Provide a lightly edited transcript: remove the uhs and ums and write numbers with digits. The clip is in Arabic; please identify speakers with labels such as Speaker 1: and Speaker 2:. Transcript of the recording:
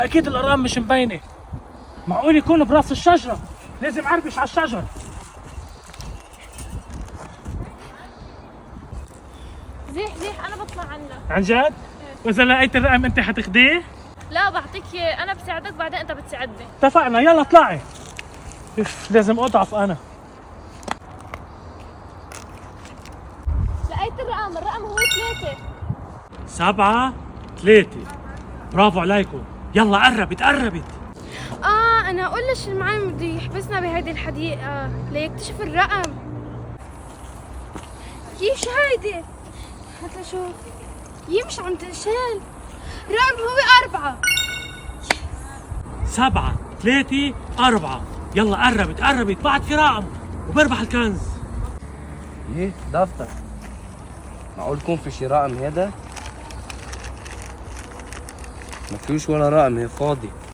Speaker 1: اكيد الارقام مش مبينه. معقول يكون براس الشجره؟ لازم اعربش على الشجر.
Speaker 2: زيح زيح انا بطلع عنك.
Speaker 1: عن جد؟ واذا لقيت الرقم انت حتاخديه؟
Speaker 2: لا بعطيك اياه، انا بساعدك بعدين انت بتساعدني.
Speaker 1: اتفقنا، يلا اطلعي. لازم اضعف انا.
Speaker 2: لقيت الرقم هو 3.
Speaker 1: 7 3. برافو عليكم، يلا قربت.
Speaker 2: انا اقول ليش المعلم بده يحبسنا بهيدي الحديقه ليكتشف الرقم. كيف شو هيدي؟ حتى شوف مش عم تنشال. الرقم هو 4.
Speaker 1: 7 3 4. يلا قربت، بعد في رقم وبربح الكنز.
Speaker 3: ايه دفتر؟ معقول يكون في شي رقم هذا؟ ما فيهوش ولا رقم، هي فاضي.